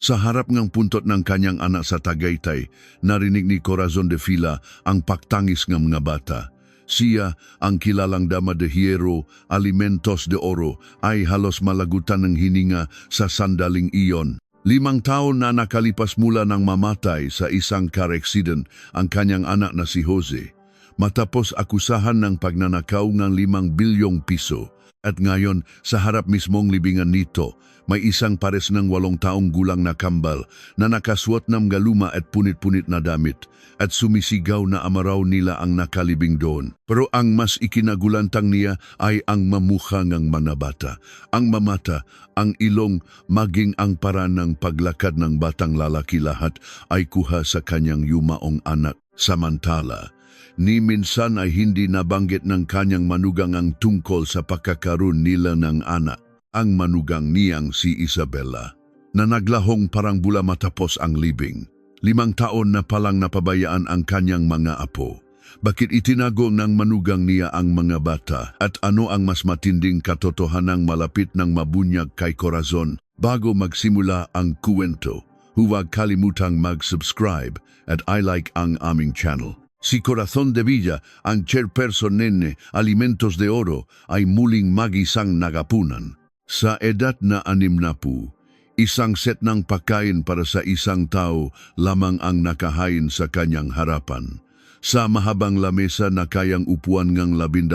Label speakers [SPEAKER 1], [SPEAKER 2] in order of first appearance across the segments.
[SPEAKER 1] Sa harap ng puntot ng kanyang anak sa Tagaytay, narinig ni Corazon de Fila ang paktangis ng mga bata. Siya, ang kilalang Dama de Hierro, Alimentos de Oro, ay halos malagutan ng hininga sa sandaling iyon. 5 taon na nakalipas mula nang mamatay sa isang car accident ang kanyang anak na si Jose. Matapos akusahan ng pagnanakaw ng 5 bilyong piso. At ngayon, sa harap mismong libingan nito, may isang pares ng 8 taong gulang na kambal na nakasuot ng galuma at punit-punit na damit at sumisigaw na amaraw nila ang nakalibing doon. Pero ang mas ikinagulantang niya ay ang mamukha ng mga bata. Ang mamata, ang ilong, maging ang paraan ng paglakad ng batang lalaki lahat ay kuha sa kanyang yumaong anak. Samantala, ni minsan ay hindi nabanggit ng kanyang manugang ang tungkol sa pagkakaroon nila ng anak. Ang manugang niyang si Isabela, na naglahong parang bula matapos ang libing. 5 taon na palang napabayaan ang kanyang mga apo. Bakit itinago ng manugang niya ang mga bata at ano ang mas matinding katotohanang malapit ng mabunyag kay Corazon? Bago magsimula ang kuwento, huwag kalimutang mag-subscribe at i-like ang aming channel. Si Corazon de Villa, ang chairperson nene Alimentos de Oro, ay muling magisang nagapunan. Sa edad na 60, isang set ng pagkain para sa isang tao lamang ang nakahain sa kanyang harapan. Sa mahabang lamesa na kayang upuan ng 12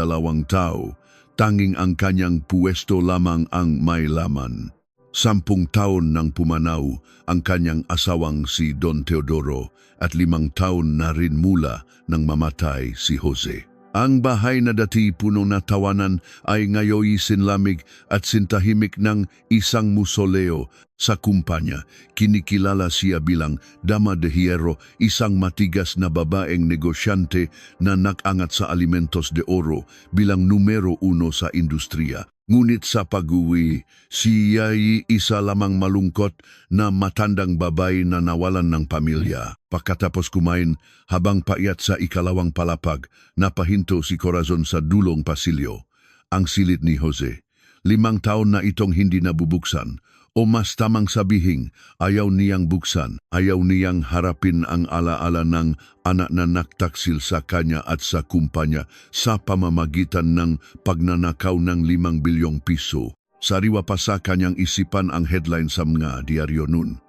[SPEAKER 1] tao, tanging ang kanyang puwesto lamang ang may laman. 10 taon nang pumanaw ang kanyang asawang si Don Teodoro at 5 taon na rin mula nang mamatay si Jose. Ang bahay na dati puno na tawanan ay ngayoy sinlamig at sintahimik ng isang musoleo sa kumpanya. Kinikilala siya bilang Dama de Hierro, isang matigas na babaeng negosyante na nakangat sa Alimentos de Oro bilang numero 1 sa industriya. Ngunit sa pag-uwi, siya'y isa lamang malungkot na matandang babae na nawalan ng pamilya. Pagkatapos kumain, habang payat sa ikalawang palapag, napahinto si Corazon sa dulong pasilyo. Ang silid ni Jose. 5 taon na itong hindi nabubuksan. O mas tamang sabihing, ayaw niyang buksan, ayaw niyang harapin ang alaala ng anak na naktaksil sa kanya at sa kumpanya sa pamamagitan ng pagnanakaw ng 5 bilyong piso. Sariwa pa sa kanyang isipan ang headline sa mga diaryo nun.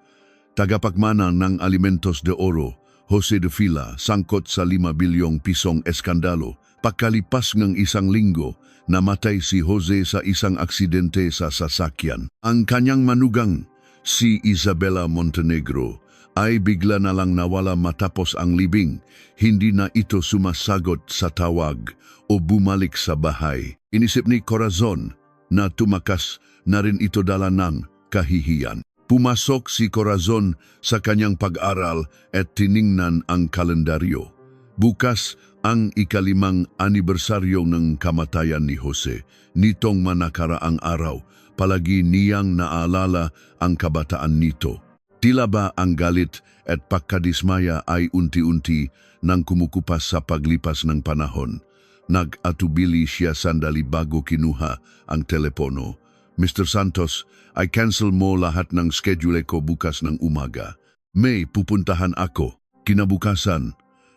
[SPEAKER 1] Tagapagmana ng Alimentos de Oro, Jose de Fila, sangkot sa 5 bilyong pisong eskandalo. Pagkalipas ng 1 linggo, namatay si Jose sa isang aksidente sa sasakyan. Ang kanyang manugang, si Isabela Montenegro, ay bigla na lang nawala matapos ang libing. Hindi na ito sumasagot sa tawag o bumalik sa bahay. Inisip ni Corazon na tumakas na rin ito dala ng kahihiyan. Pumasok si Corazon sa kanyang pag-aral at tiningnan ang kalendaryo. Bukas ang ika-5 anibersaryo ng kamatayan ni Jose. Nitong manakaraang araw, palagi niyang naalala ang kabataan nito. Tila ba ang galit at pagkadismaya ay unti-unti nang kumukupas sa paglipas ng panahon. Nag-atubili siya sandali bago kinuha ang telepono. Mr. Santos, I cancel mo lahat ng schedule ko bukas ng umaga. May pupuntahan ako. Kinabukasan,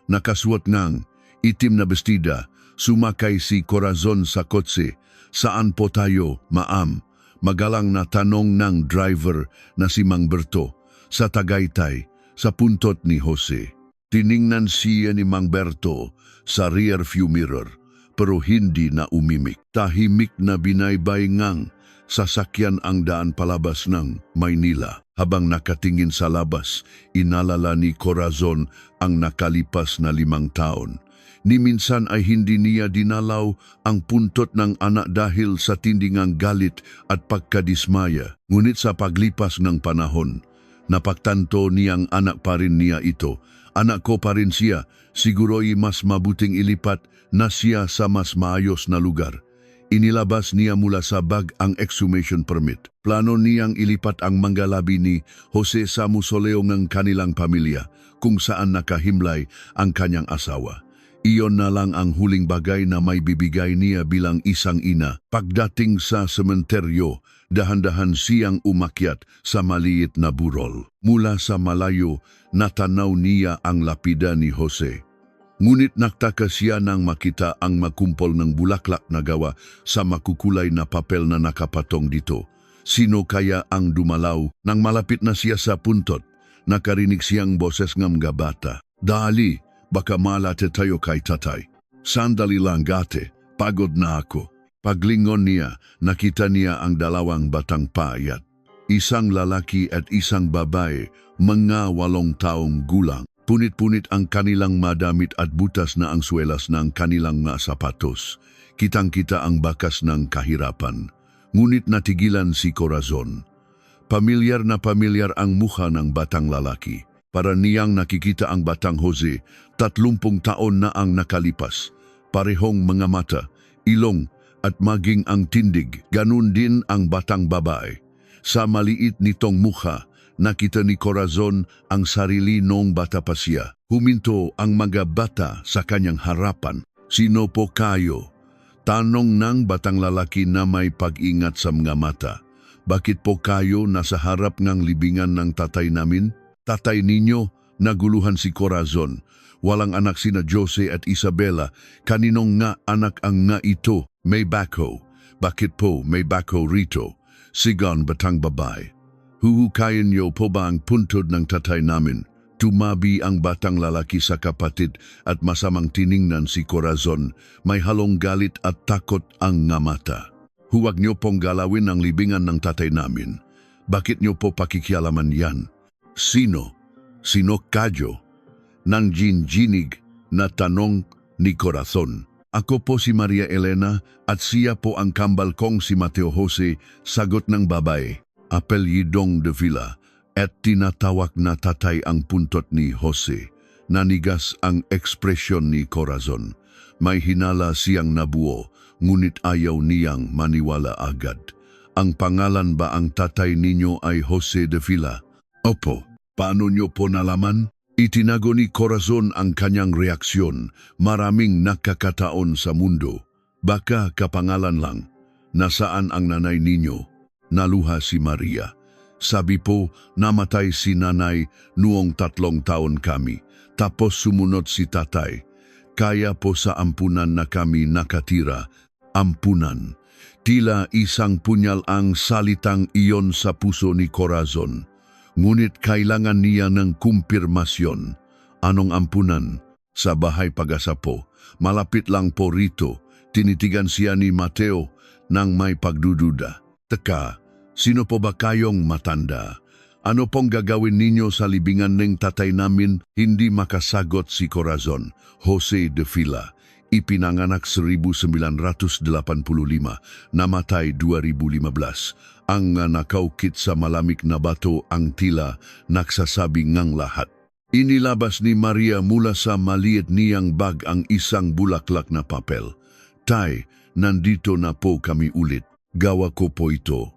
[SPEAKER 1] nakasuot ngang itim na bestida, sumakay si Corazon sa kotse. Saan po tayo, ma'am? Magalang na tanong ng driver na si Mang Berto. Sa Tagaytay, sa puntot ni Jose. Tiningnan siya ni Mang Berto sa rear view mirror, pero hindi na umimik. Tahimik na binaybay ngang sasakyan ang daan palabas ng Maynila. Habang nakatingin sa labas, inalala ni Corazon ang nakalipas na 5 taon. Ni minsan ay hindi niya dinalaw ang puntot ng anak dahil sa tindingang galit at pagkadismaya. Ngunit sa paglipas ng panahon, napagtanto niyang anak pa rin niya ito. Anak ko pa rin siya, siguro'y mas mabuting ilipat na siya sa mas maayos na lugar. Inilabas niya mula sa bag ang exhumation permit. Plano niyang ilipat ang manggalabi ni Jose sa musoleo ng kanilang pamilya kung saan nakahimlay ang kanyang asawa. Iyon na lang ang huling bagay na may bibigay niya bilang isang ina. Pagdating sa sementeryo, Dahan-dahan siyang umakyat sa maliit na burol. Mula sa malayo, natanaw niya ang lapida ni Jose. Ngunit nagtaka siya nang makita ang makumpol ng bulaklak na gawa sa makukulay na papel na nakapatong dito. Sino kaya ang dumalaw? Nang malapit na siya sa puntot, nakarinig siyang boses ng mga bata. Dali, baka malate tayo kay tatay. Sandali lang gate, pagod na ako. Paglingon niya, nakita niya ang dalawang batang payat. Isang lalaki at isang babae, mga 8 taong gulang. Punit-punit ang kanilang madamit at butas na ang swelas ng kanilang mga sapatos. Kitang-kita ang bakas ng kahirapan. Ngunit natigilan si Corazon. Pamilyar na pamilyar ang mukha ng batang lalaki. Para niyang nakikita ang batang Jose, 30 taon na ang nakalipas. Parehong mga mata, ilong, at maging ang tindig, ganun din ang batang babae. Sa maliit nitong mukha, nakita ni Corazon ang sarili nung bata pa siya. Huminto ang mga bata sa kanyang harapan. Sino po kayo? Tanong ng batang lalaki na may pag-ingat sa mga mata. Bakit po kayo nasa harap ng libingan ng tatay namin? Tatay ninyo, naguluhan si Corazon. Walang anak sina Jose at Isabela. Kaninong nga anak ang nga ito? May bako. Bakit po may bako rito? Sigon batang babae. Huhukayin niyo po ba ang puntod ng tatay namin? Tumabi ang batang lalaki sa kapatid at masamang tiningnan si Corazon. May halong galit at takot ang nga mata. Huwag niyo pong galawin ang libingan ng tatay namin. Bakit niyo po pakikialaman yan? Sino? Sino kadyo? Nang ginginig na tanong ni Corazon. Ako po si Maria Elena at siya po ang kambal kong si Mateo Jose, sagot ng babae. Apelyidong de Villa at tinatawag na tatay ang puntot ni Jose. Nanigas ang ekspresyon ni Corazon. May hinala siyang nabuo, ngunit ayaw niyang maniwala agad. Ang pangalan ba ang tatay ninyo ay Jose de Villa? Opo. Paano niyo po nalaman? Itinago ni Corazon ang kanyang reaksyon. Maraming nakakataon sa mundo. Baka kapangalan lang. Nasaan ang nanay ninyo? Naluha si Maria. Sabi po, namatay si nanay noong 3 taon kami. Tapos sumunod si tatay. Kaya po sa ampunan na kami nakatira. Ampunan. Tila isang punyal ang salitang iyon sa puso ni Corazon. Ngunit kailangan niya ng kumpirmasyon. Anong ampunan? Sa bahay pag-asa po. Malapit lang po rito. Tinitigan siya ni Mateo nang may pagdududa. Teka, sino po ba kayong matanda? Ano pong gagawin ninyo sa libingan ng tatay namin? Hindi makasagot si Corazon. Jose de Villa. Ipinanganak 1985, namatay 2015. Ang nakaukit sa malamig na bato ang tila nagsasabi ngang lahat. Inilabas ni Maria mula sa maliit niyang bag ang isang bulaklak na papel. Tay, nandito na po kami ulit. Gawa ko po ito.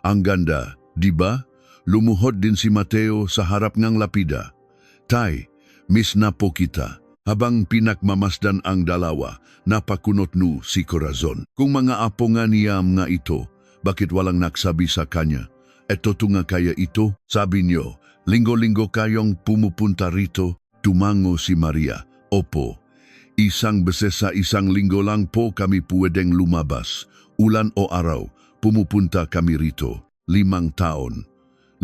[SPEAKER 1] Ang ganda, di ba? Lumuhod din si Mateo sa harap ng lapida. Tay, miss na po kita. Habang pinakmamasdan ang dalawa, napakunot nu si Corazon. Kung mga apo nga niya nga ito, bakit walang nagsabi sa kanya? Eto nga kaya ito? Sabi niyo, linggo-linggo kayong pumupunta rito? Tumango si Maria. Opo. Isang beses sa isang linggo lang po kami pwedeng lumabas. Ulan o araw, pumupunta kami rito. 5 taon.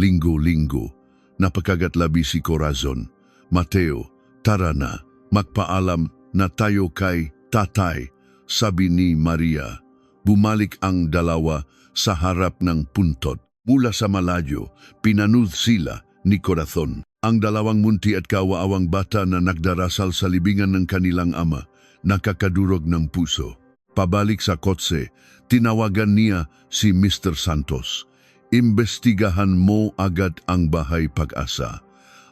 [SPEAKER 1] Linggo-linggo. Napakagatlabi si Corazon. Mateo, tara na. Magpaalam na tayo kay tatay, sabi ni Maria. Bumalik ang dalawa sa harap ng puntot. Mula sa malayo, pinanood sila ni Corazon. Ang dalawang munti at kawaawang bata na nagdarasal sa libingan ng kanilang ama, nakakadurog ng puso. Pabalik sa kotse, tinawagan niya si Mr. Santos. Imbestigahan mo agad ang bahay pag-asa.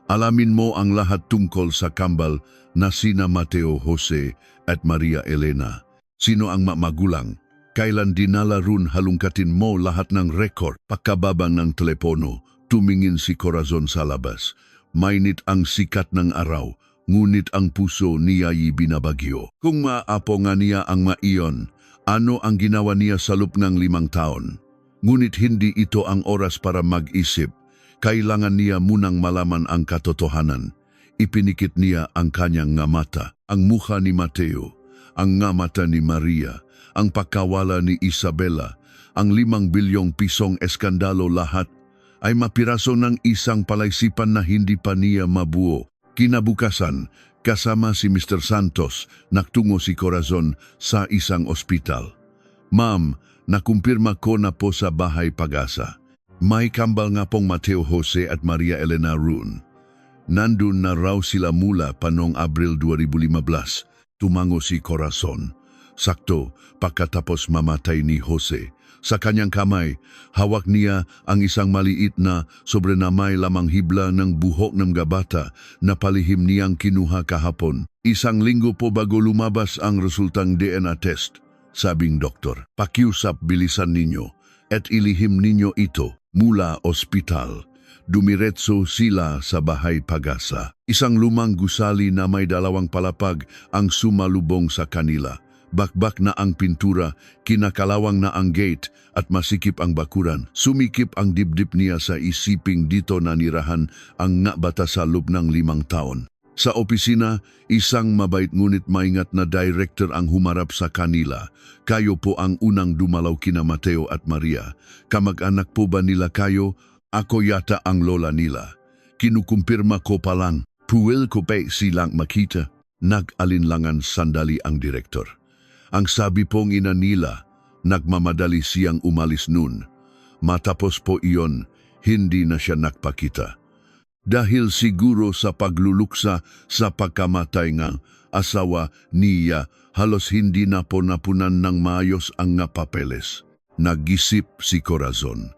[SPEAKER 1] Alamin mo ang lahat tungkol sa kambal na sina Mateo Jose at Maria Elena. Sino ang magulang? Kailan dinala run halungkatin mo lahat ng rekord? Pagkababang ng telepono, tumingin si Corazon sa labas. Mainit ang sikat ng araw, ngunit ang puso niya'y binabagyo. Kung maapo nga niya ang maiyon, ano ang ginawa niya sa loob ng 5 taon? Ngunit hindi ito ang oras para mag-isip. Kailangan niya munang malaman ang katotohanan. Ipinikit niya ang kanyang nga mata, ang mukha ni Mateo, ang nga mata ni Maria, ang pagkawala ni Isabela, ang 5 bilyong pisong eskandalo lahat ay mapiraso ng isang palaisipan na hindi pa niya mabuo. Kinabukasan, kasama si Mr. Santos, nagtungo si Corazon sa isang ospital. Ma'am, nakumpirma ko na po sa bahay Pag-asa. May kambal nga pong Mateo Jose at Maria Elena Rune. Nandun na raw sila mula pa noong Abril 2015, tumango si Corazon. Sakto, pagkatapos mamatay ni Jose. Sa kanyang kamay, hawak niya ang isang maliit na sobrenamay lamang hibla ng buhok ng gabata na palihim niyang kinuha kahapon. 1 linggo po bago lumabas ang resultang DNA test, sabing doktor. Pakiusap bilisan ninyo at ilihim ninyo ito mula ospital. Dumiretso sila sa bahay Pag-asa. Isang lumang gusali na may 2 palapag ang sumalubong sa kanila. Bakbak na ang pintura, kinakalawang na ang gate at masikip ang bakuran. Sumikip ang dibdib niya sa isiping dito nanirahan ang nga bata sa loob ng 5 taon. Sa opisina, isang mabait ngunit maingat na director ang humarap sa kanila. Kayo po ang unang dumalaw kina Mateo at Maria. Kamag-anak po ba nila kayo? Ako yata ang lola nila. Kinukumpirma ko pa lang. Puwil ko pa silang makita. Nag-alinlangan sandali ang direktor. Ang sabi pong ina nila, nagmamadali siyang umalis nun. Matapos po iyon, hindi na siya nagpakita. Dahil siguro sa pagluluksa sa pagkamatay ng asawa niya, halos hindi na po napunan ng maayos ang nga papeles. Nag-isip si Corazon.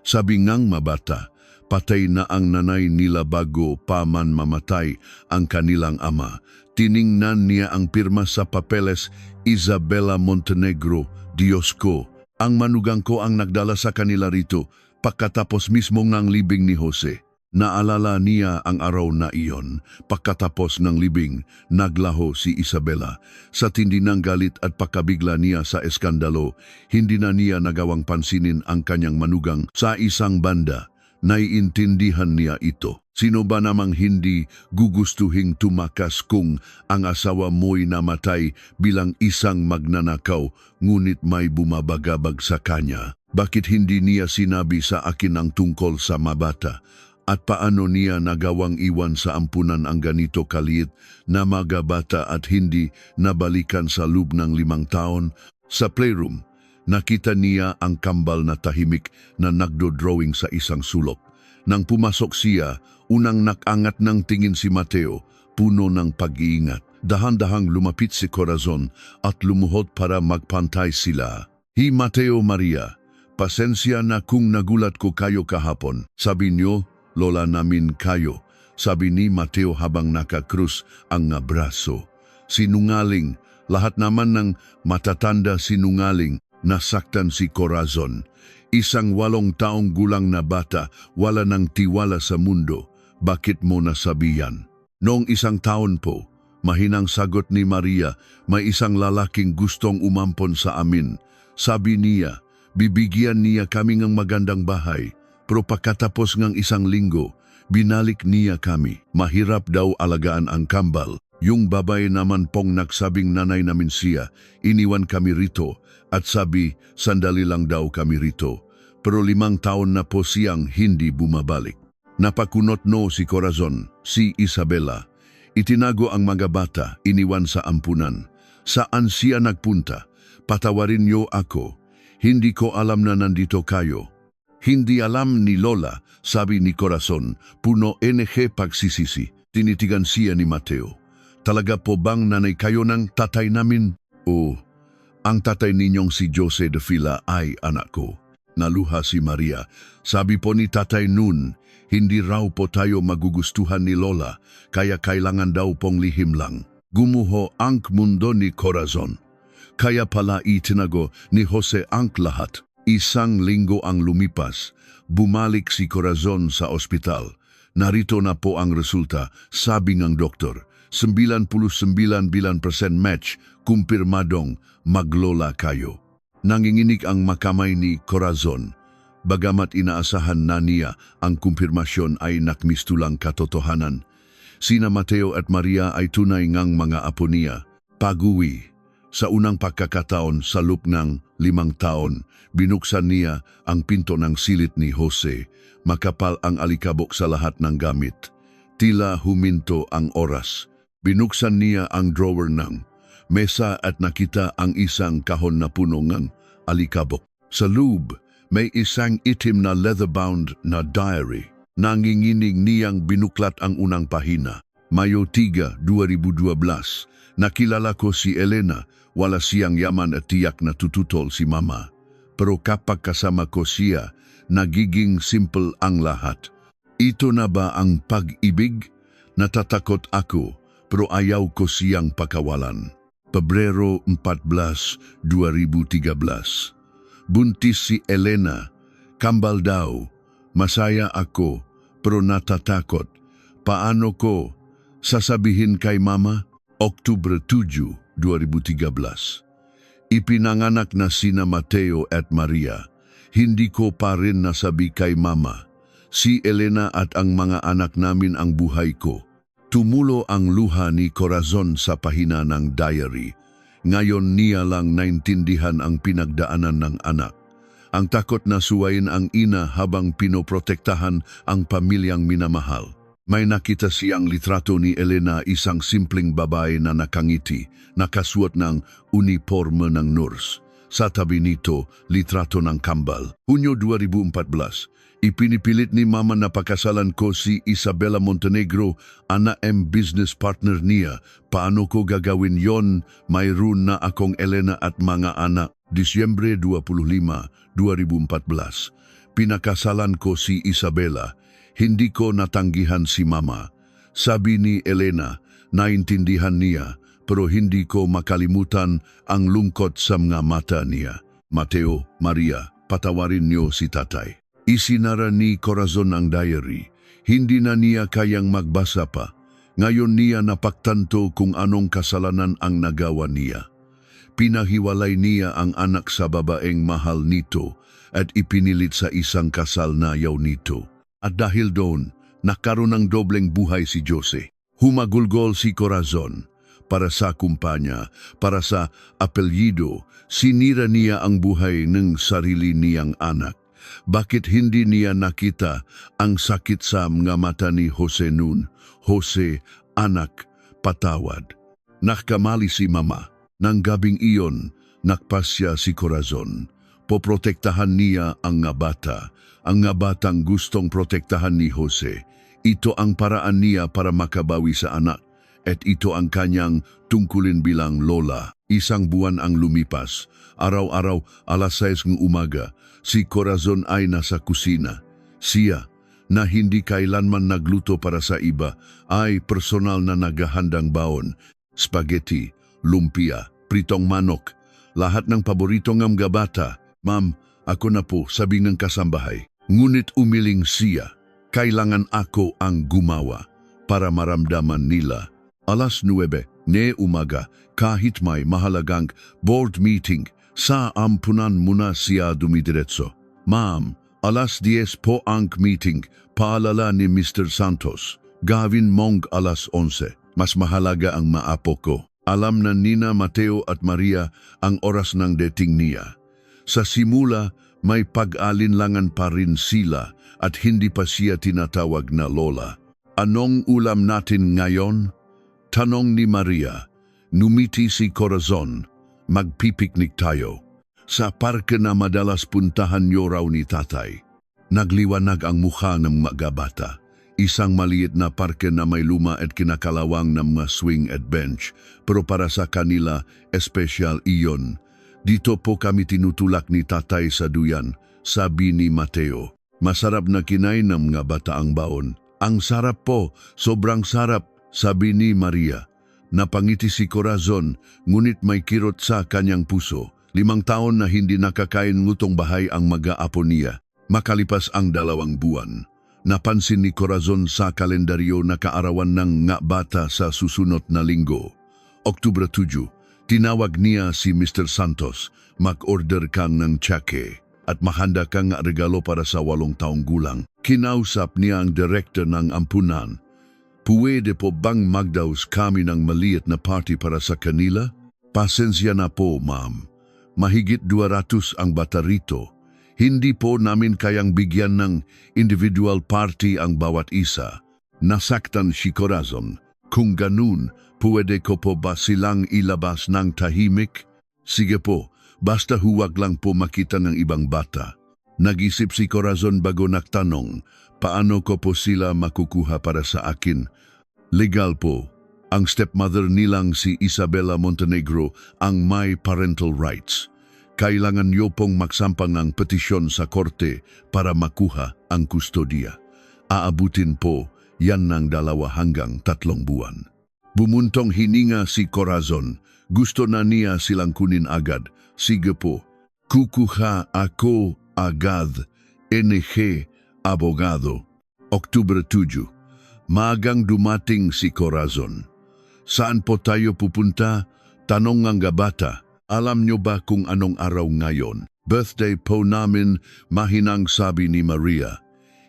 [SPEAKER 1] Sabi ngang mabata, patay na ang nanay nila bago pa man mamatay ang kanilang ama. Tiningnan niya ang pirma sa papeles, Isabela Montenegro, Diyos ko. Ang manugang ko ang nagdala sa kanila rito pagkatapos mismo ng libing ni Jose. Naalala niya ang araw na iyon. Pagkatapos ng libing, naglaho si Isabela. Sa tindi ng galit at pagkabigla niya sa eskandalo, hindi na niya nagawang pansinin ang kanyang manugang. Sa isang banda, naiintindihan niya ito. Sino ba namang hindi gugustuhing tumakas kung ang asawa mo'y namatay bilang isang magnanakaw ngunit may bumabagabag sa kanya? Bakit hindi niya sinabi sa akin ang tungkol sa mabata? At paano niya nagawang iwan sa ampunan ang ganito kaliit na magabata at hindi nabalikan sa loob ng 5 taon? Sa playroom, nakita niya ang kambal na tahimik na nagdo-drawing sa isang sulok. Nang pumasok siya, unang nakangat ng tingin si Mateo, puno ng pag-iingat. Dahan-dahang lumapit si Corazon at lumuhod para magpantay sila. Hi Mateo Maria, pasensya na kung nagulat ko kayo kahapon. Sabi niyo, lola namin kayo, sabi ni Mateo habang nakakrus ang nga braso. Sinungaling, lahat naman ng matatanda sinungaling, nasaktan si Corazon. Isang 8 taong gulang na bata, wala ng tiwala sa mundo. Bakit mo nasabihan? Noong 1 taon po, mahinang sagot ni Maria, may isang lalaking gustong umampon sa amin. Sabi niya, bibigyan niya kami ng magandang bahay. Pero pagkatapos ng 1 linggo, binalik niya kami. Mahirap daw alagaan ang kambal. Yung babae naman pong nagsabing nanay namin siya, iniwan kami rito at sabi sandali lang daw kami rito. Pero 5 taon na po siyang hindi bumabalik. Napakunot no si Corazon, si Isabela. Itinago ang mga bata, iniwan sa ampunan. Saan siya nagpunta? Patawarin niyo ako. Hindi ko alam na nandito kayo. Hindi alam ni Lola, sabi ni Corazon, puno NG pagsisisi. Tinitigan siya ni Mateo. Talaga po bang nanay kayo ng tatay namin? Oo, ang tatay ninyong si Jose de Fila ay anak ko. Naluha si Maria. Sabi po ni tatay noon, hindi raw po tayo magugustuhan ni Lola, kaya kailangan daw pong lihim lang. Gumuho ang mundo ni Corazon. Kaya pala itinago ni Jose ang lahat. 1 linggo ang lumipas, bumalik si Corazon sa ospital. Narito na po ang resulta, sabi ng doktor. 99% match, kumpirmadong maglola kayo. Nanginginig ang makamay ni Corazon. bagamat inaasahan na niya ang kumpirmasyon ay nakmistulang katotohanan. Sina Mateo at Maria ay tunay ngang mga apo niya. Paguwi. Sa unang pagkakataon sa loob ng 5 taon, binuksan niya ang pinto ng silid ni Jose. Makapal ang alikabok sa lahat ng gamit. Tila huminto ang oras. Binuksan niya ang drawer ng mesa at nakita ang isang kahon na puno ng alikabok. Sa loob, may isang itim na leather-bound na diary. Nanginginig niyang binuklat ang unang pahina. Mayo 3, 2012. Nakilala ko si Elena. Wala siyang yaman at tiyak na tututol si Mama. Pero kapag kasama ko siya, nagiging simple ang lahat. Ito na ba ang pag-ibig? Natatakot ako, pero ayaw ko siyang pakawalan. Pebrero 14, 2013. Buntis si Elena. Kambal daw. Masaya ako, pero natatakot. Paano ko sasabihin kay Mama? Oktubre 7, 2013. Ipinanganak na sina Mateo at Maria. Hindi ko pa rin nasabi kay Mama. Si Elena at ang mga anak namin ang buhay ko. Tumulo ang luha ni Corazon sa pahina ng diary. Ngayon niya lang naintindihan ang pinagdaanan ng anak. Ang takot na suwayin ang ina habang pinoprotektahan ang pamilyang minamahal. May nakita siyang litrato ni Elena, isang simpleng babae na nakangiti, nakasuot ng uniforme ng nurse. Sa tabi nito, litrato ng kambal. Hunyo 2014, ipinipilit ni Mama na pakasalan ko si Isabela Montenegro, business partner niya. Paano ko gagawin yon? Mayroon na akong Elena at mga anak. Disyembre 25, 2014, pinakasalan ko si Isabela. Hindi ko natanggihan si Mama. Sabi ni Elena, naintindihan niya, pero hindi ko makalimutan ang lungkot sa mga mata niya. Mateo, Maria, patawarin niyo si tatay. Isinara ni Corazon ang diary. Hindi na niya kayang magbasa pa. Ngayon niya napagtanto kung anong kasalanan ang nagawa niya. Pinahiwalay niya ang anak sa babaeng mahal nito at ipinilit sa isang kasal na ayaw nito. At dahil doon, nakaroon ng dobleng buhay si Jose. Humagulgol si Corazon. Para sa kumpanya, para sa apelyido, sinira niya ang buhay ng sarili niyang anak. Bakit hindi niya nakita ang sakit sa mga mata ni Jose noon? Jose, anak, patawad. Nakamali si Mama. Nang gabing iyon, nakpasya si Corazon. Poprotektahan niya ang nga bata. Ang nga batang gustong protektahan ni Jose. Ito ang paraan niya para makabawi sa anak. At ito ang kanyang tungkulin bilang lola. Isang buwan ang lumipas. Araw-araw, alas 6 ng umaga, si Corazon ay nasa kusina. Siya, na hindi kailanman nagluto para sa iba, ay personal na naghahandang baon. Spaghetti, lumpia, pritong manok, lahat ng paborito ng mga bata. Ma'am, ako na po, sabi ng kasambahay. Ngunit umiling siya, kailangan ako ang gumawa para maramdaman nila. Alas 9 na umaga, kahit may mahalagang board meeting, sa ampunan muna siya dumidiretso. Ma'am, alas 10 po ang meeting, paalala ni Mr. Santos. Gawin mong alas 11, mas mahalaga ang maapo ko. Alam na nina Mateo at Maria ang oras ng dating niya. Sa simula, may pag-alinlangan pa rin sila at hindi pa siya tinatawag na lola. Anong ulam natin ngayon? Tanong ni Maria. Numiti si Corazon. Magpipiknik tayo. Sa parke na madalas puntahan niyo raw ni tatay. Nagliwanag ang mukha ng mga bata. Isang maliit na parke na may luma at kinakalawang ng mga swing at bench. Pero para sa kanila, espesyal iyon. Dito po kami tinutulak ni tatay sa duyan, sabi ni Mateo. Masarap na kinain ng mga bata ang baon. Ang sarap po, sobrang sarap, sabi ni Maria. Napangiti si Corazon, ngunit may kirot sa kanyang puso. 5 taon na hindi nakakain ngutong bahay ang mag-aapo niya. Makalipas ang 2 buwan. Napansin ni Corazon sa kalendaryo na kaarawan ng nga bata sa susunod na linggo. Oktubre 7. Tinawag niya si Mr. Santos, mag-order kang ng tsake. at mahanda kang regalo para sa 8 taong gulang. Kinausap niya ang direktor ng ampunan. Puwede po bang magdaos kami ng maliit na party para sa kanila? Pasensya na po, ma'am. Mahigit 200 ang bata rito. Hindi po namin kayang bigyan ng individual party ang bawat isa. Nasaktan si Corazon. Kung ganun, pwede ko po ba silang ilabas ng tahimik? Sige po, basta huwag lang po makita ng ibang bata. Nag-isip si Corazon bago nagtanong, paano ko po sila makukuha para sa akin? Legal po. Ang stepmother nilang si Isabela Montenegro ang may parental rights. Kailangan niyo pong magsampang ng petisyon sa korte para makuha ang kustodiya. Aabutin po yan ng 2 hanggang 3 buwan. Bumuntong hininga si Corazon. Gusto na niya silang kunin agad. Sige po, kukuha ako agad. NG Abogado. Oktubre 7. Maagang dumating si Corazon. Saan po tayo pupunta? Tanong ng bata. Alam nyo ba kung anong araw ngayon? Birthday po namin, mahinang sabi ni Maria.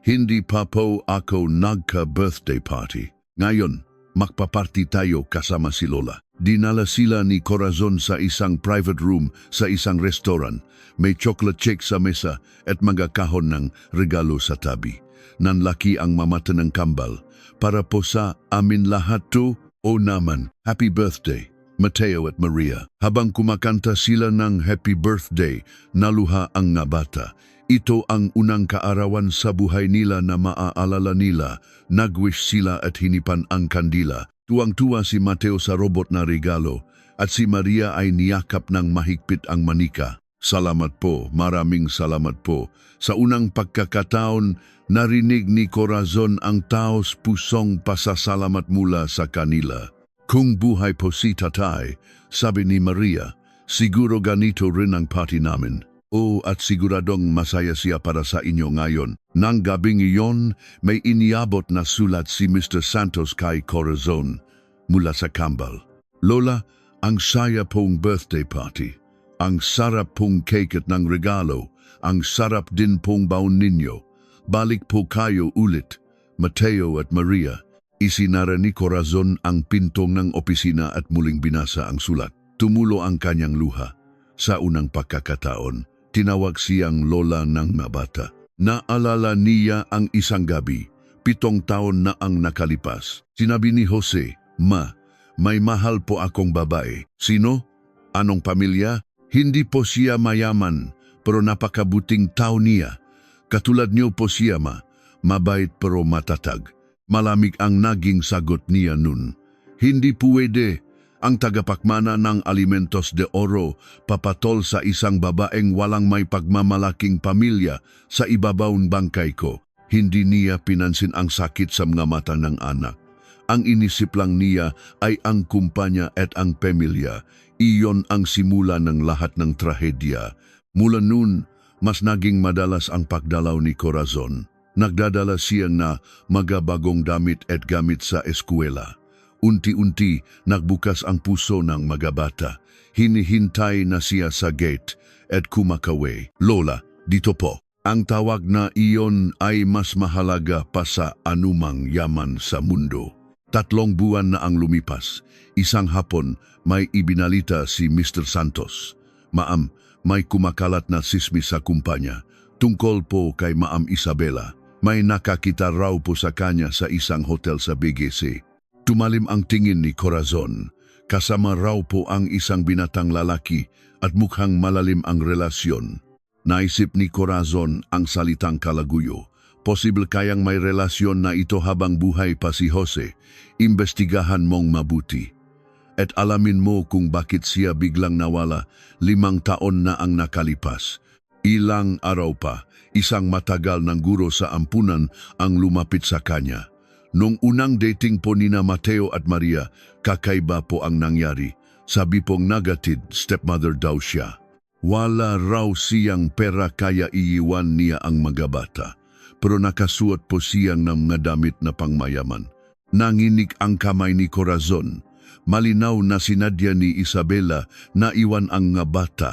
[SPEAKER 1] Hindi pa po ako nagka-birthday party. Ngayon, magpaparty tayo kasama si Lola. Dinala sila ni Corazon sa isang private room sa isang restaurant. May chocolate cake sa mesa at mga kahon ng regalo sa tabi. Nanlaki ang mamata ng kambal. Para po sa amin lahat to, o naman, happy birthday, Mateo at Maria. Habang kumakanta sila ng happy birthday, naluha ang bata. Ito ang unang kaarawan sa buhay nila na maaalala nila. Nagwish sila at hinipan ang kandila. Tuwang-tuwa si Mateo sa robot na regalo at si Maria ay niyakap ng mahigpit ang manika. Salamat po, maraming salamat po. Sa unang pagkakataon, narinig ni Corazon ang taos pusong pasasalamat mula sa kanila. Kung buhay po si tatay, sabi ni Maria, siguro ganito rin ang party namin. At siguradong masaya siya para sa inyo ngayon. Nang gabing iyon, may iniabot na sulat si Mr. Santos kay Corazon mula sa kambal. Lola, ang saya pong birthday party. Ang sarap pong cake at ng regalo. Ang sarap din pong baon ninyo. Balik po kayo ulit, Mateo at Maria. Isinara ni Corazon ang pintong ng opisina at muling binasa ang sulat. Tumulo ang kanyang luha. Sa unang pagkakataon, tinawag siyang Lola ng bata. Naalala niya ang isang gabi, 7 taon na ang nakalipas. Sinabi ni Jose, Ma, may mahal po akong babae. Sino? Anong pamilya? Hindi po siya mayaman, pero napakabuting tao niya. Katulad niyo po siya, Ma. Mabait pero matatag. Malamig ang naging sagot niya nun. Hindi pwede. Ang tagapakmana ng Alimentos de Oro papatol sa isang babaeng walang may pagmamalaking pamilya sa ibabawang bangkay ko. Hindi niya pinansin ang sakit sa mga mata ng anak. Ang inisip lang niya ay ang kumpanya at ang pamilya. Iyon ang simula ng lahat ng trahedya. Mula noon, mas naging madalas ang pagdalaw ni Corazon. Nagdadala siya na magabagong damit at gamit sa eskwela. Unti-unti, nagbukas ang puso ng mga bata. Hinihintay na siya sa gate at kumakawe. Lola, dito po. Ang tawag na iyon ay mas mahalaga pa sa anumang yaman sa mundo. 3 buwan na ang lumipas. Isang hapon, may ibinalita si Mr. Santos. Maam, may kumakalat na sismis sa kumpanya. Tungkol po kay Maam Isabela. May nakakita raw po sa kanya sa isang hotel sa BGC. Tumalim ang tingin ni Corazon. Kasama raw po ang isang binatang lalaki at mukhang malalim ang relasyon. Naisip ni Corazon ang salitang kalaguyo. Posible kayang may relasyon na ito habang buhay pa si Jose. Imbestigahan mong mabuti. At alamin mo kung bakit siya biglang nawala. 5 taon na ang nakalipas. Ilang araw pa, isang matagal ng guro sa ampunan ang lumapit sa kanya. Nung unang dating po nina Mateo at Maria, kakaiba po ang nangyari. Sabi pong nagatid, stepmother daw siya. Wala raw siyang pera kaya iiwan niya ang mga bata. Pero nakasuot po siyang ng mga damit na pangmayaman. Nanginig ang kamay ni Corazon. Malinaw na sinadya ni Isabela na iwan ang nga bata.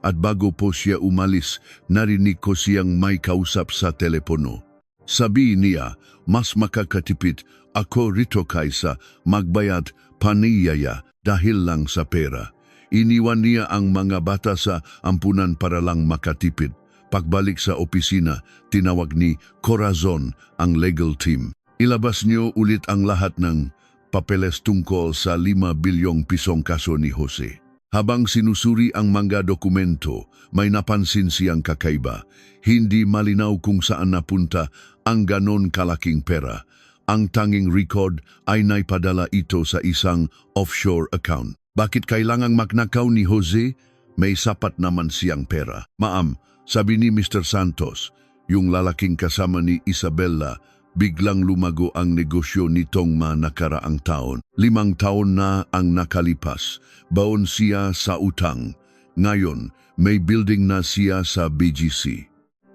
[SPEAKER 1] at bago po siya umalis, narinig ko siyang may kausap sa telepono. Sabi niya, mas makakatipid ako rito kaysa magbayad paniyaya dahil lang sa pera. Iniwan niya ang mga bata sa ampunan para lang makatipid. Pagbalik sa opisina, tinawag ni Corazon ang legal team. Ilabas niyo ulit ang lahat ng papeles tungkol sa 5 bilyong pisong kaso ni Jose. Habang sinusuri ang mga dokumento, may napansin siyang kakaiba. Hindi malinaw kung saan napunta ang ganon kalaking pera. Ang tanging record ay naipadala ito sa isang offshore account. Bakit kailangang magnakaw ni Jose? May sapat naman siyang pera. Ma'am, sabi ni Mr. Santos, yung lalaking kasama ni Isabella, biglang lumago ang negosyo nitong nakaraang taon. 5 taon na ang nakalipas. Baon siya sa utang. Ngayon, may building na siya sa BGC.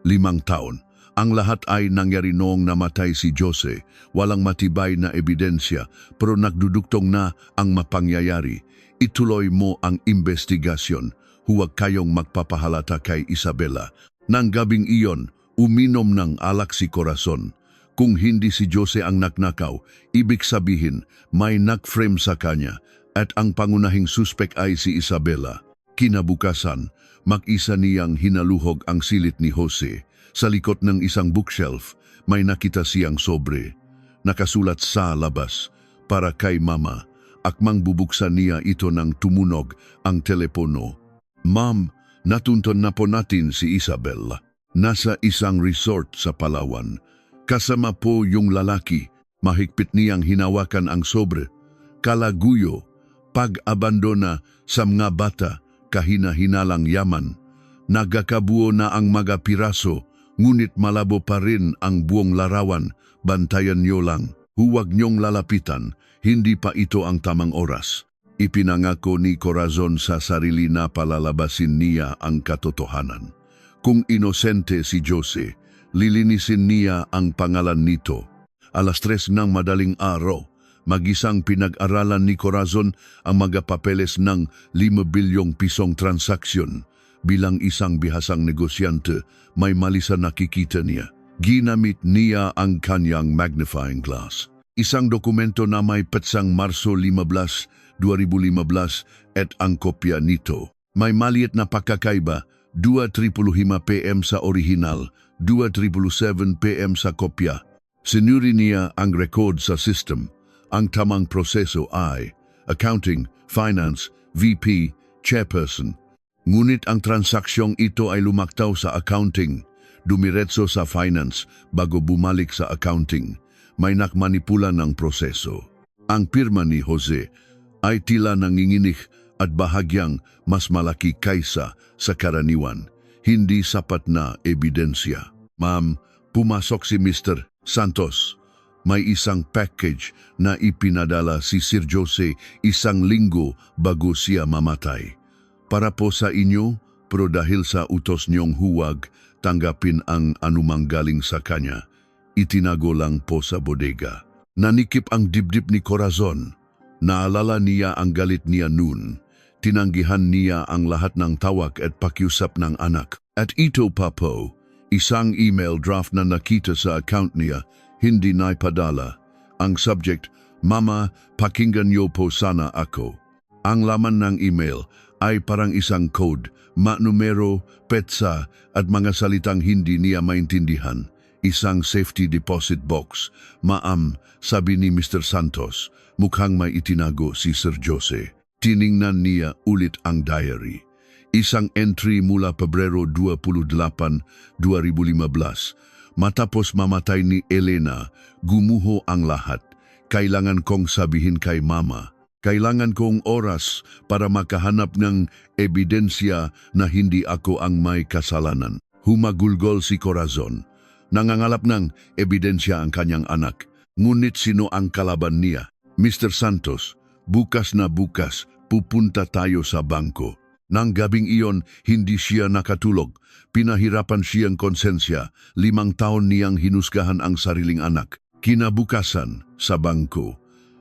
[SPEAKER 1] 5 taon. Ang lahat ay nangyari noong namatay si Jose. Walang matibay na ebidensya, pero nagduduktong na ang mapangyayari. Ituloy mo ang investigasyon. Huwag kayong magpapahalata kay Isabella. Nang gabing iyon, uminom ng alak si Corazon. Kung hindi si Jose ang nagnakaw, ibig sabihin may nag-frame sa kanya at ang pangunahing suspek ay si Isabella. Kinabukasan, mag-isa niyang hinaluhog ang silit ni Jose. Sa likod ng isang bookshelf, may nakita siyang sobre. Nakasulat sa labas, para kay mama. Akmang bubuksan niya ito nang tumunog ang telepono. Ma'am, natunton na po natin si Isabella. Nasa isang resort sa Palawan. Kasama po yung lalaki, mahigpit niyang hinawakan ang sobre. Kalaguyo, pag-abandona sa mga bata, kahina-hinalang yaman. Nagkakabuo na ang mga piraso, ngunit malabo pa rin ang buong larawan. Bantayan niyo lang, huwag niyong lalapitan, hindi pa ito ang tamang oras. Ipinangako ni Corazon sa sarili na palalabasin niya ang katotohanan. Kung inosente si Jose, lilinisin niya ang pangalan nito. 3:00 ng madaling araw, mag-isang pinag-aralan ni Corazon ang mga papeles ng 5 bilyong pisong transaksyon. Bilang isang bihasang negosyante, may mali sa nakikita niya. Ginamit niya ang kanyang magnifying glass. Isang dokumento na may petsang Marso 15, 2015 at ang kopya nito. May maliit na pagkakaiba, 2:35 PM sa orihinal, 2:7 PM sa kopya. Sinuri niya ang record sa system. Ang tamang proseso ay Accounting, Finance, VP, Chairperson. Ngunit ang transaksyong ito ay lumaktaw sa accounting, dumiretso sa finance bago bumalik sa accounting. May nakmanipula ng proseso. Ang pirma ni Jose ay tila nanginginig at bahagyang mas malaki kaysa sa karaniwan. Hindi sapat na ebidensya. Ma'am, pumasok si Mr. Santos. May isang package na ipinadala si Sir Jose 1 linggo bago siya mamatay. Para po sa inyo, pero dahil sa utos niyong huwag tanggapin ang anumang galing sa kanya, itinago lang po sa bodega. Nanikip ang dibdib ni Corazon. Naalala niya ang galit niya noon. Tinanggihan niya ang lahat ng tawag at pakiusap ng anak. At ito pa po, isang email draft na nakita sa account niya, hindi naipadala. Ang subject, Mama, pakinggan niyo po sana ako. Ang laman ng email ay parang isang code, numero, petsa at mga salitang hindi niya maintindihan. Isang safety deposit box. Ma'am, sabi ni Mr. Santos, mukhang may itinago si Sir Jose. Tiningnan niya ulit ang diary. Isang entry mula Pebrero 28, 2015. Matapos mamatay ni Elena, gumuho ang lahat. Kailangan kong sabihin kay Mama. Kailangan kong oras para makahanap ng ebidensya na hindi ako ang may kasalanan. Humagulgol si Corazon. Nangangalap ng ebidensya ang kanyang anak. Ngunit sino ang kalaban niya? Mr. Santos, bukas na bukas, pupunta tayo sa bangko. Nang gabing iyon, hindi siya nakatulog. Pinahirapan siyang konsensya. 5 taon niyang hinusgahan ang sariling anak. Kinabukasan, sa bangko.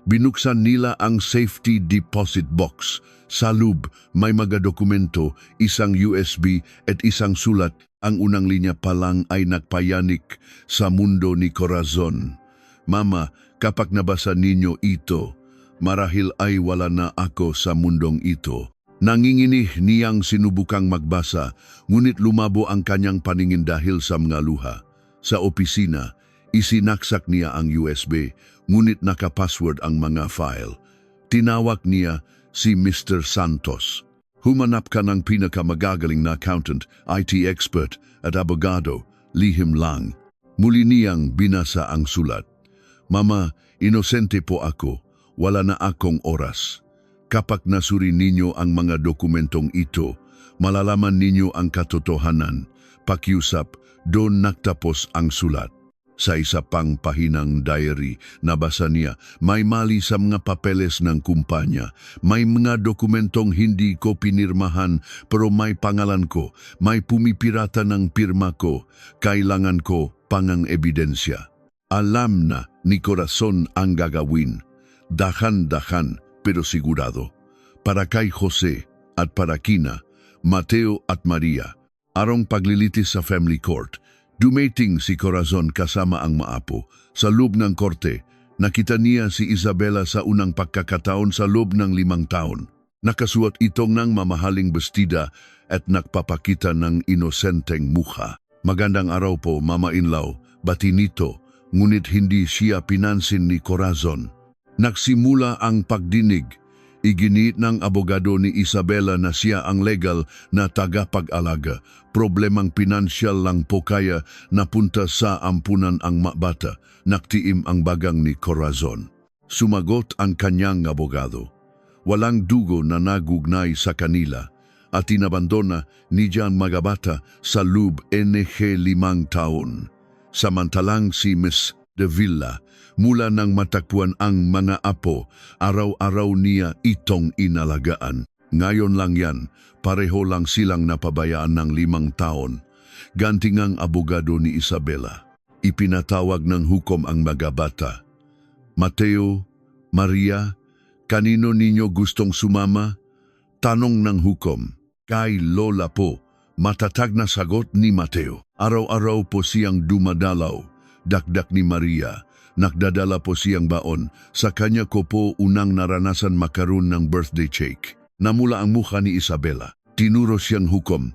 [SPEAKER 1] Binuksan nila ang safety deposit box. Sa loob, may mga dokumento, isang USB at isang sulat. Ang unang linya pa lang ay nagpayanik sa mundo ni Corazon. Mama, kapag nabasa ninyo ito, marahil ay wala na ako sa mundong ito. Nanginginih niyang sinubukang magbasa, ngunit lumabo ang kanyang paningin dahil sa mga luha. Sa opisina, isinaksak niya ang USB, ngunit nakapassword ang mga file. Tinawag niya si Mr. Santos. Humanap ka ng pinakamagagaling na accountant, IT expert at abogado, lihim lang. Muli niyang binasa ang sulat. Mama, inosente po ako. Wala na akong oras. Kapag nasuri ninyo ang mga dokumentong ito, malalaman ninyo ang katotohanan. Pakiusap, doon nagtapos ang sulat. Sa isa pang pahinang diary, nabasa niya, may mali sa mga papeles ng kumpanya. May mga dokumentong hindi ko pinirmahan pero may pangalan ko. May pumipirata ng pirma ko. Kailangan ko pangang ebidensya. Alam na ni Corazon ang gagawin. Dahan-dahan pero sigurado. Para kay Jose at para kina, Mateo at Maria, arong paglilitis sa family court, dumating si Corazon kasama ang maapo. Sa loob ng korte, nakita niya si Isabela sa unang pagkakataon sa loob ng 5 taon. Nakasuot itong ng mamahaling bestida at nagpapakita ng inosenteng mukha. Magandang araw po, Mama Inlaw, bati nito, ngunit hindi siya pinansin ni Corazon. Nagsimula ang pagdinig. Iginiit ng abogado ni Isabela na siya ang legal na tagapag-alaga. Problemang pinansyal lang po kaya napunta sa ampunan ang mabata. Naktiim ang bagang ni Corazon. Sumagot ang kanyang abogado. Walang dugo na nagugnay sa kanila at inabandona ni Jan Magabata sa loob NG 5 taon. Samantalang si Miss De Villa, mula nang matakpuan ang mga apo, araw-araw niya itong inalagaan. Ngayon lang yan, pareho lang silang napabayaan ng 5 taon. Gantingang abogado ni Isabela. Ipinatawag ng hukom ang mga bata. Mateo, Maria, kanino ninyo gustong sumama? Tanong ng hukom. Kay Lola po. Matatag na sagot ni Mateo. Araw-araw po siyang dumadalaw. Dakdak ni Maria. Nagdadala po siyang baon. Sa kanya ko po unang naranasan makaroon ng birthday cake. Namula ang mukha ni Isabela. Tinuro siyang hukom.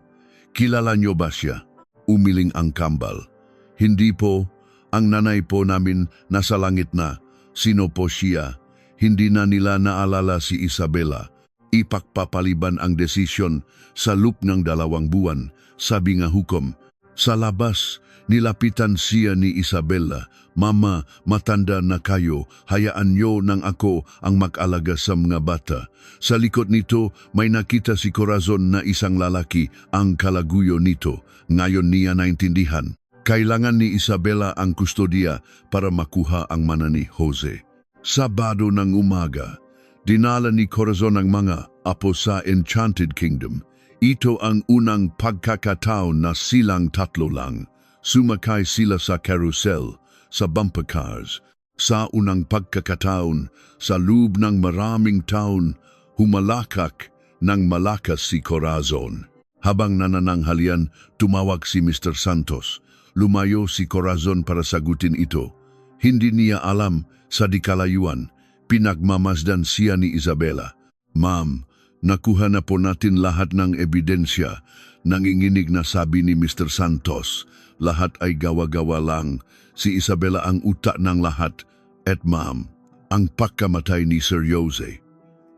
[SPEAKER 1] Kilala niyo ba siya? Umiling ang kambal. Hindi po. Ang nanay po namin nasa langit na. Sino po siya? Hindi na nila naalala si Isabela. Ipagpapaliban ang desisyon sa loob ng 2 buwan, sabi nga hukom. Sa labas, nilapitan siya ni Isabela. Mama, matanda na kayo, hayaan niyo nang ako ang mag-alaga sa mga bata. Sa likod nito, may nakita si Corazon na isang lalaki, ang kalaguyo nito. Ngayon niya naintindihan. Kailangan ni Isabela ang kustodiya para makuha ang mana ni Jose. Sabado ng umaga, dinala ni Corazon ang mga apo sa Enchanted Kingdom. Ito ang unang pagkakataon na silang 3 lang. Sumakay sila sa carousel, sa bumper cars. Sa unang pagkakataon, sa loob ng maraming taon, humalakak ng malakas si Corazon. Habang nanananghalian, tumawag si Mr. Santos. Lumayo si Corazon para sagutin ito. Hindi niya alam, sa dikalayuan, pinagmamasdan siya ni Isabela. Ma'am, nakuha na po natin lahat ng ebidensya. Nanginginig na sabi ni Mr. Santos. Lahat ay gawa-gawa lang. Si Isabela ang utak ng lahat. At ma'am, ang pagkamatay ni Sir Jose.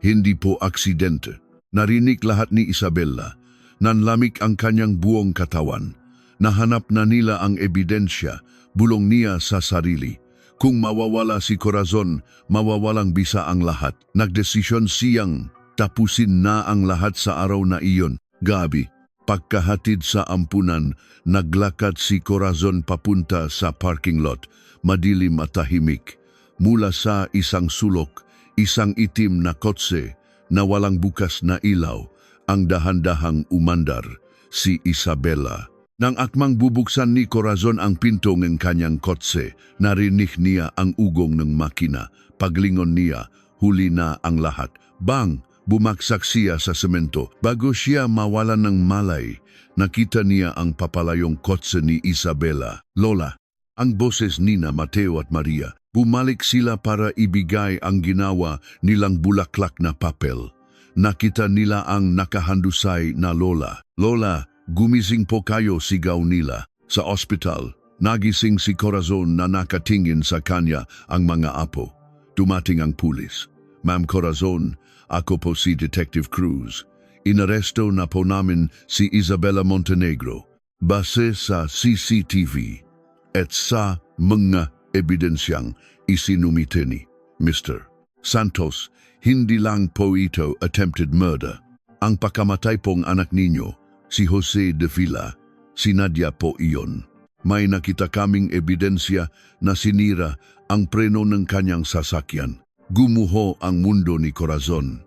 [SPEAKER 1] Hindi po aksidente. Narinig lahat ni Isabela. Nanlamig ang kanyang buong katawan. Nahanap na nila ang ebidensya. Bulong niya sa sarili. Kung mawawala si Corazon, mawawalang bisa ang lahat. Nagdesisyon siyang tapusin na ang lahat sa araw na iyon. Gabi, pagkahatid sa ampunan, naglakad si Corazon papunta sa parking lot. Madilim at tahimik. Mula sa isang sulok, isang itim na kotse na walang bukas na ilaw, ang dahan-dahang umandar, si Isabela. Nang akmang bubuksan ni Corazon ang pinto ng kanyang kotse, narinig niya ang ugong ng makina. Paglingon niya, huli na ang lahat. Bang! Bumaksak siya sa semento. Bago siya mawalan ng malay, nakita niya ang papalayong kotse ni Isabela. Lola, ang boses nina Mateo at Maria. Bumalik sila para ibigay ang ginawa nilang bulaklak na papel. Nakita nila ang nakahandusay na lola. Lola, gumising po kayo, sigaw nila. Sa ospital, nagising si Corazon na nakatingin sa kanya ang mga apo. Dumating ang pulis. Ma'am Corazon, ako po si Detective Cruz. Inaresto na po namin si Isabela Montenegro base sa CCTV at sa mga ebidensyang isinumite ni Mr. Santos. Hindi lang po ito attempted murder. Ang pagkamatay pong anak ninyo, si Jose de Villa, sinadya po iyon. May nakita kaming ebidensya na sinira ang preno ng kanyang sasakyan. Gumuho ang mundo ni Corazon.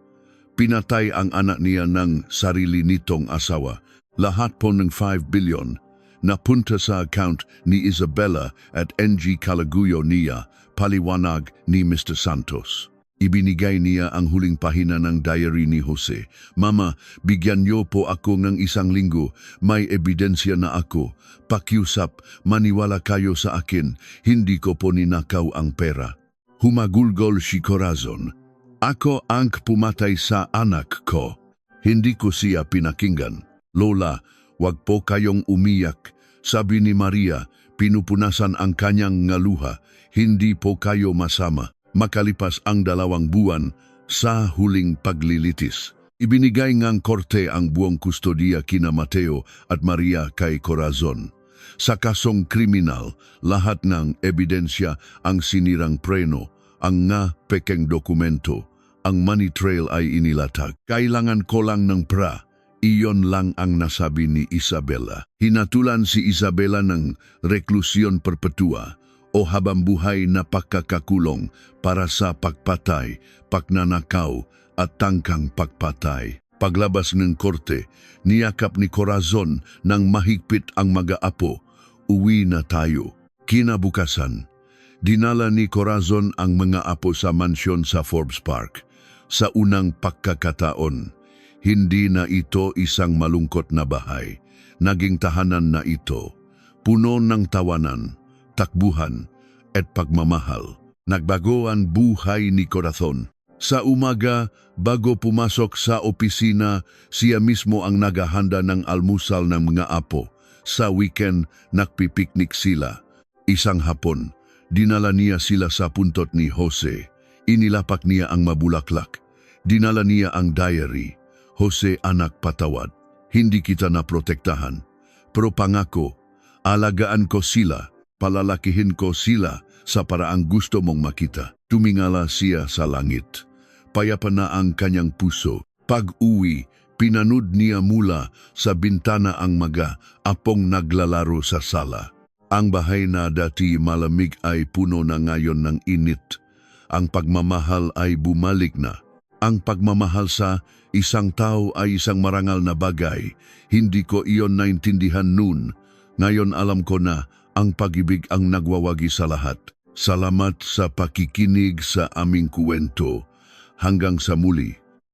[SPEAKER 1] Pinatay ang anak niya ng sarili nitong asawa. Lahat po ng 5 billion na punta sa account ni Isabela at NG Calaguyo niya, paliwanag ni Mr. Santos. Ibinigay niya ang huling pahina ng diary ni Jose. Mama, bigyan niyo po ako ng 1 linggo. May ebidensya na ako. Pakiusap, maniwala kayo sa akin. Hindi ko po ninakaw ang pera. Humagulgol si Corazon. Ako ang pumatay sa anak ko. Hindi ko siya pinakinggan. Lola, wag po kayong umiyak. Sabi ni Maria, pinupunasan ang kanyang ngaluha. Hindi po kayo masama. Makalipas ang 2 buwan sa huling paglilitis. Ibinigay ngang korte ang buong kustodiya kina Mateo at Maria kay Corazon. Sa kasong kriminal, lahat ng ebidensya, ang sinirang preno, ang nga pekeng dokumento, ang money trail ay inilatag. Kailangan ko lang ng pra. Iyon lang ang nasabi ni Isabela. Hinatulan si Isabela ng reklusyon perpetua o habambuhay na pagkakakulong para sa pagpatay, pagnanakaw at tangkang pagpatay. Paglabas ng korte, niyakap ni Corazon ng mahigpit ang mag-aapo. Uwi na tayo. Kinabukasan, dinala ni Corazon ang mga apo sa mansyon sa Forbes Park. Sa unang pagkakataon, hindi na ito isang malungkot na bahay. Naging tahanan na ito, puno ng tawanan, takbuhan at pagmamahal. Nagbago ang buhay ni Corazon. Sa umaga, bago pumasok sa opisina, siya mismo ang naghahanda ng almusal ng mga apo. Sa weekend, nagpipiknik sila. Isang hapon, dinala niya sila sa puntot ni Jose. Inilapak niya ang mabulaklak. Dinala niya ang diary. Jose, anak, patawad. Hindi kita naprotektahan. Pero pangako, alagaan ko sila. Palalakihin ko sila sa paraang gusto mong makita. Tumingala siya sa langit. Payapa na ang kanyang puso. Pag-uwi, pinanood niya mula sa bintana ang mga apong naglalaro sa sala. Ang bahay na dati malamig ay puno na ngayon ng init. Ang pagmamahal ay bumalik na. Ang pagmamahal sa isang tao ay isang marangal na bagay. Hindi ko iyon naintindihan noon. Ngayon alam ko na ang pag-ibig ang nagwawagi sa lahat. Salamat sa pakikinig sa aming kwento. Hanggang sa muli.